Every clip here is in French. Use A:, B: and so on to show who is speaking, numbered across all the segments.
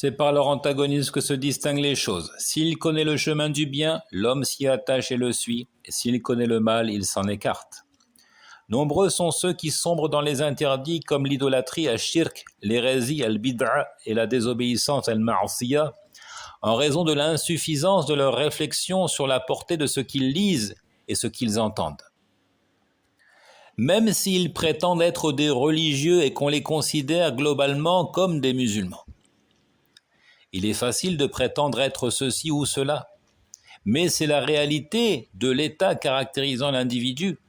A: C'est par leur antagonisme que se distinguent les choses. S'il connaît le chemin du bien, l'homme s'y attache et le suit, et s'il connaît le mal, il s'en écarte. Nombreux sont ceux qui sombrent dans les interdits comme l'idolâtrie al-shirk, l'hérésie al-bid'a et la désobéissance al-ma'asiyah, en raison de l'insuffisance de leur réflexion sur la portée de ce qu'ils lisent et ce qu'ils entendent. Même s'ils prétendent être des religieux et qu'on les considère globalement comme des musulmans. Il est facile de prétendre être ceci ou cela, mais c'est la réalité de l'état caractérisant l'individu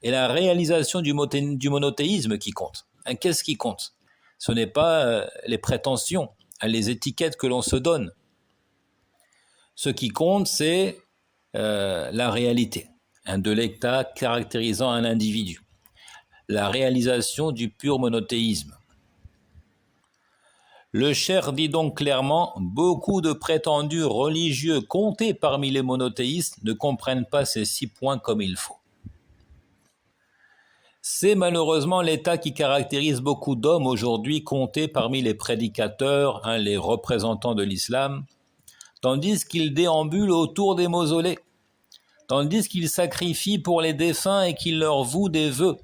A: et la réalisation du monothéisme qui compte. Qu'est-ce qui compte? Ce n'est pas les prétentions, les étiquettes que l'on se donne. Ce qui compte, c'est la réalité de l'état caractérisant un individu, la réalisation du pur monothéisme. Le cheikh dit donc clairement, beaucoup de prétendus religieux comptés parmi les monothéistes ne comprennent pas ces 6 points comme il faut. C'est malheureusement l'état qui caractérise beaucoup d'hommes aujourd'hui comptés parmi les prédicateurs, les représentants de l'islam, tandis qu'ils déambulent autour des mausolées, tandis qu'ils sacrifient pour les défunts et qu'ils leur vouent des vœux.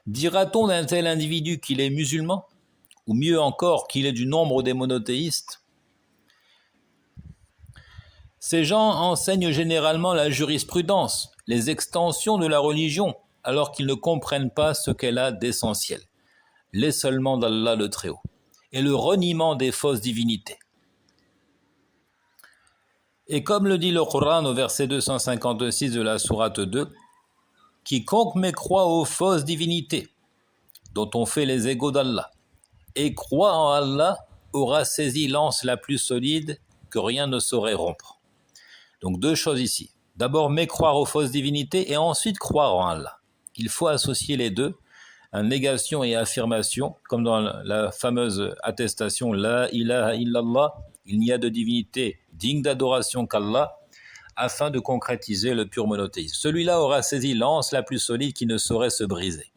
A: Dira-t-on d'un tel individu qu'il est musulman? Ou mieux encore qu'il est du nombre des monothéistes? Ces gens enseignent généralement la jurisprudence, les extensions de la religion, alors qu'ils ne comprennent pas ce qu'elle a d'essentiel, l'essolement d'Allah le Très-Haut, et le reniement des fausses divinités. Et comme le dit le Coran au verset 256 de la sourate 2, « Quiconque mécroit aux fausses divinités, dont on fait les égaux d'Allah, et croit en Allah, aura saisi l'anse la plus solide que rien ne saurait rompre. » Donc 2 choses ici. D'abord mécroire aux fausses divinités et ensuite croire en Allah. Il faut associer les deux, négation et affirmation, comme dans la fameuse attestation « La ilaha illallah », il n'y a de divinité digne d'adoration qu'Allah, afin de concrétiser le pur monothéisme. Celui-là aura saisi l'anse la plus solide qui ne saurait se briser.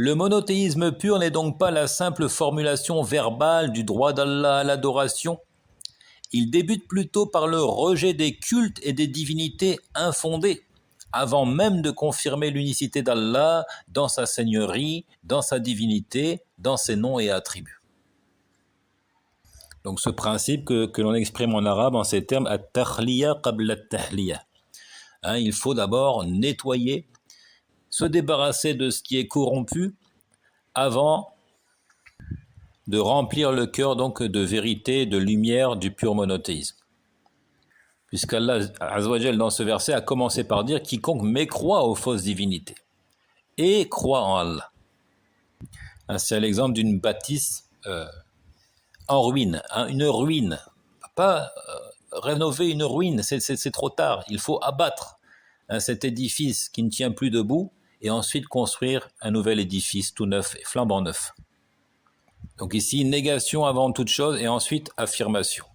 A: Le monothéisme pur n'est donc pas la simple formulation verbale du droit d'Allah à l'adoration. Il débute plutôt par le rejet des cultes et des divinités infondées, avant même de confirmer l'unicité d'Allah dans sa seigneurie, dans sa divinité, dans ses noms et attributs. Donc ce principe que l'on exprime en arabe en ces termes, at-takhliya qabla at-tahliya. Il faut d'abord nettoyer, se débarrasser de ce qui est corrompu avant de remplir le cœur donc de vérité, de lumière du pur monothéisme. Puisqu'Allah Azza wa Jal dans ce verset a commencé par dire quiconque mécroit aux fausses divinités et croit en Allah. C'est l'exemple d'une bâtisse en ruine, une ruine. Pas rénover une ruine, c'est trop tard. Il faut abattre cet édifice qui ne tient plus debout et ensuite construire un nouvel édifice tout neuf et flambant neuf. Donc ici, négation avant toute chose et ensuite affirmation.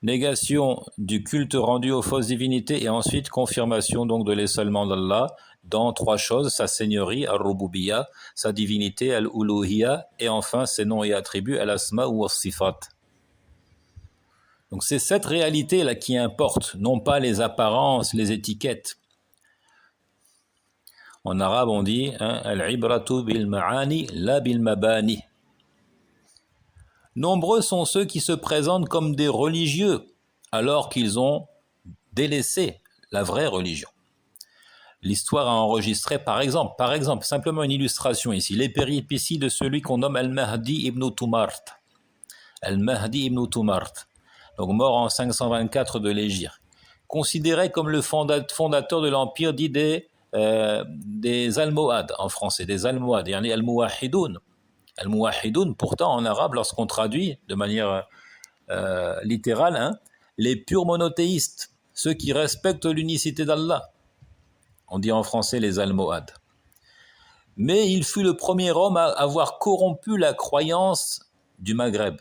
A: Négation du culte rendu aux fausses divinités et ensuite confirmation donc de l'essolement d'Allah dans 3 choses, sa seigneurie, al-Rububiyya, sa divinité, al-Uluhiyya et enfin ses noms et attributs, al-Asma ou al-Sifat. Donc c'est cette réalité-là qui importe, non pas les apparences, les étiquettes. En arabe, on dit al-ibratu bil ma'ani la bil mabani. Nombreux sont ceux qui se présentent comme des religieux alors qu'ils ont délaissé la vraie religion. L'histoire a enregistré, par exemple, simplement une illustration ici, les péripéties de celui qu'on nomme Al-Mahdi ibn Tumart. Al-Mahdi ibn Tumart, donc mort en 524 de l'Hégire, considéré comme le fondateur de l'empire dit des Almohades en français, des Almohades, yani Al-Muwahidoun. Al-Muwahidoun, pourtant en arabe, lorsqu'on traduit de manière littérale, les purs monothéistes, ceux qui respectent l'unicité d'Allah. On dit en français les Almohades. Mais il fut le premier homme à avoir corrompu la croyance du Maghreb.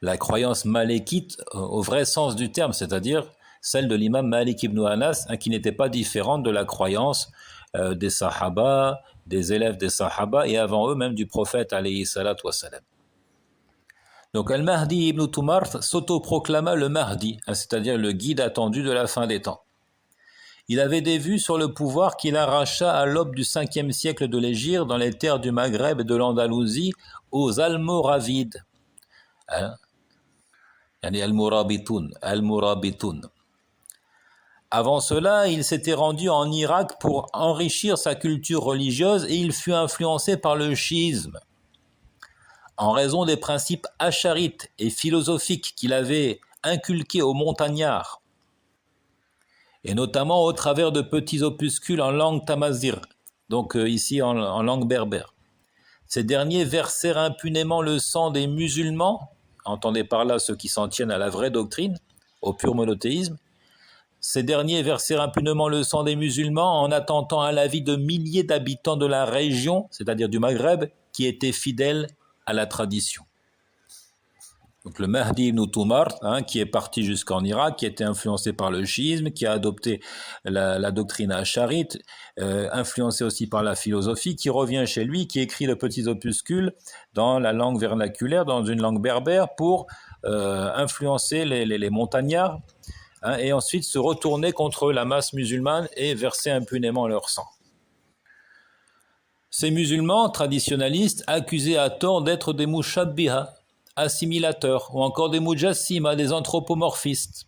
A: La croyance malékite au vrai sens du terme, c'est-à-dire celle de l'imam Malik ibn Anas, qui n'était pas différente de la croyance des Sahaba, des élèves des Sahaba et avant eux même du prophète alayhi salatu wassalam. Donc Al-Mahdi ibn Tumart s'autoproclama le Mahdi, c'est-à-dire le guide attendu de la fin des temps. Il avait des vues sur le pouvoir qu'il arracha à l'aube du 5e siècle de l'Hégire dans les terres du Maghreb et de l'Andalousie aux Almoravides. Al-Murabitun. Avant cela, il s'était rendu en Irak pour enrichir sa culture religieuse et il fut influencé par le chiisme. En raison des principes acharites et philosophiques qu'il avait inculqués aux montagnards, et notamment au travers de petits opuscules en langue tamazir, donc ici en langue berbère. Ces derniers versèrent impunément le sang des musulmans, entendez par là ceux qui s'en tiennent à la vraie doctrine, au pur monothéisme. Ces derniers versèrent impunément le sang des musulmans en attentant à la vie de milliers d'habitants de la région, c'est-à-dire du Maghreb, qui étaient fidèles à la tradition. Donc le Mahdi ibn Tumart, qui est parti jusqu'en Irak, qui était influencé par le chiisme, qui a adopté la doctrine acharite, influencé aussi par la philosophie, qui revient chez lui, qui écrit de petits opuscules dans la langue vernaculaire, dans une langue berbère, pour influencer les montagnards, et ensuite se retourner contre la masse musulmane et verser impunément leur sang. Ces musulmans traditionalistes accusés à tort d'être des mushabbiha, assimilateurs, ou encore des mujassima, des anthropomorphistes.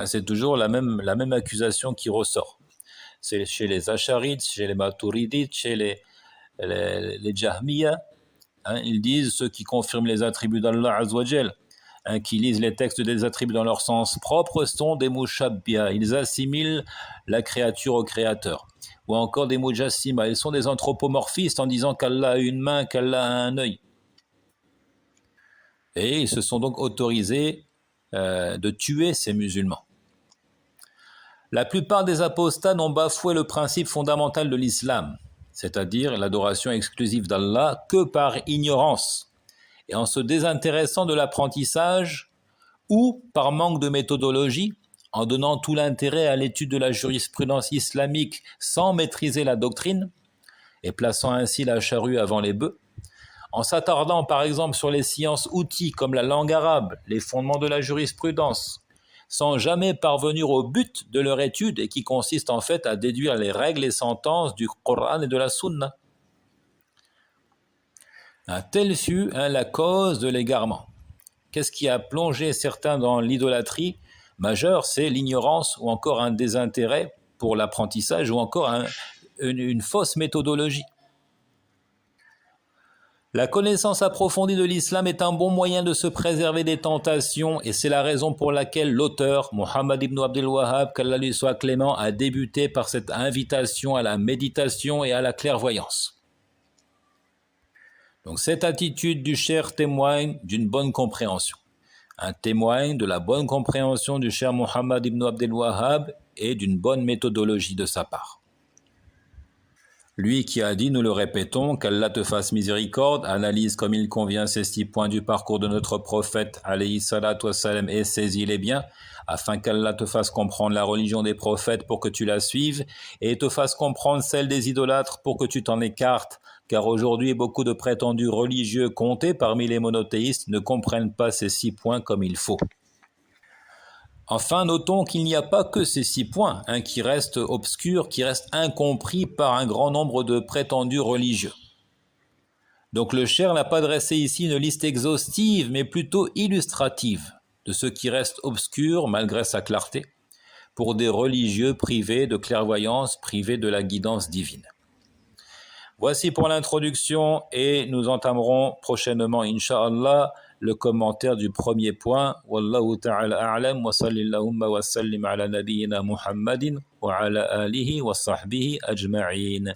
A: C'est toujours la même accusation qui ressort. C'est chez les Asharites, chez les Maturidites, chez les Jahmiya. Ils disent ceux qui confirment les attributs d'Allah Azzawajal, qui lisent les textes des attributs dans leur sens propre, sont des mushabbiha. Ils assimilent la créature au créateur. Ou encore des mujassima. Ils sont des anthropomorphistes en disant qu'Allah a une main, qu'Allah a un œil. Et ils se sont donc autorisés de tuer ces musulmans. La plupart des apostats n'ont bafoué le principe fondamental de l'islam, c'est-à-dire l'adoration exclusive d'Allah, que par ignorance, et en se désintéressant de l'apprentissage, ou par manque de méthodologie, en donnant tout l'intérêt à l'étude de la jurisprudence islamique sans maîtriser la doctrine, et plaçant ainsi la charrue avant les bœufs, en s'attardant par exemple sur les sciences-outils comme la langue arabe, les fondements de la jurisprudence, sans jamais parvenir au but de leur étude et qui consiste en fait à déduire les règles et sentences du Coran et de la Sunna. Telle fut la cause de l'égarement. Qu'est-ce qui a plongé certains dans l'idolâtrie majeure? C'est l'ignorance ou encore un désintérêt pour l'apprentissage ou encore une fausse méthodologie. La connaissance approfondie de l'islam est un bon moyen de se préserver des tentations et c'est la raison pour laquelle l'auteur, Muhammad ibn Abdul Wahhab, qu'Allah lui soit clément, a débuté par cette invitation à la méditation et à la clairvoyance. Donc cette attitude du cher témoigne d'une bonne compréhension. Un témoigne de la bonne compréhension du cher Muhammad ibn Abdul Wahhab et d'une bonne méthodologie de sa part. Lui qui a dit, nous le répétons, qu'Allah te fasse miséricorde, analyse comme il convient ces 6 points du parcours de notre prophète, alayhi salatu wassalam, et saisis-les bien, afin qu'Allah te fasse comprendre la religion des prophètes pour que tu la suives, et te fasse comprendre celle des idolâtres pour que tu t'en écartes, car aujourd'hui beaucoup de prétendus religieux comptés parmi les monothéistes ne comprennent pas ces 6 points comme il faut. Enfin, notons qu'il n'y a pas que ces 6 points qui restent obscurs, qui restent incompris par un grand nombre de prétendus religieux. Donc le cheikh n'a pas dressé ici une liste exhaustive, mais plutôt illustrative de ce qui reste obscur malgré sa clarté, pour des religieux privés de clairvoyance, privés de la guidance divine. Voici pour l'introduction et nous entamerons prochainement, Inch'Allah, le commentaire du premier point. Wallahu ta'ala a'lam wa sallallahu wa sallim ala nabiyyina Muhammadin wa ala alihi wa sahbihi ajma'in.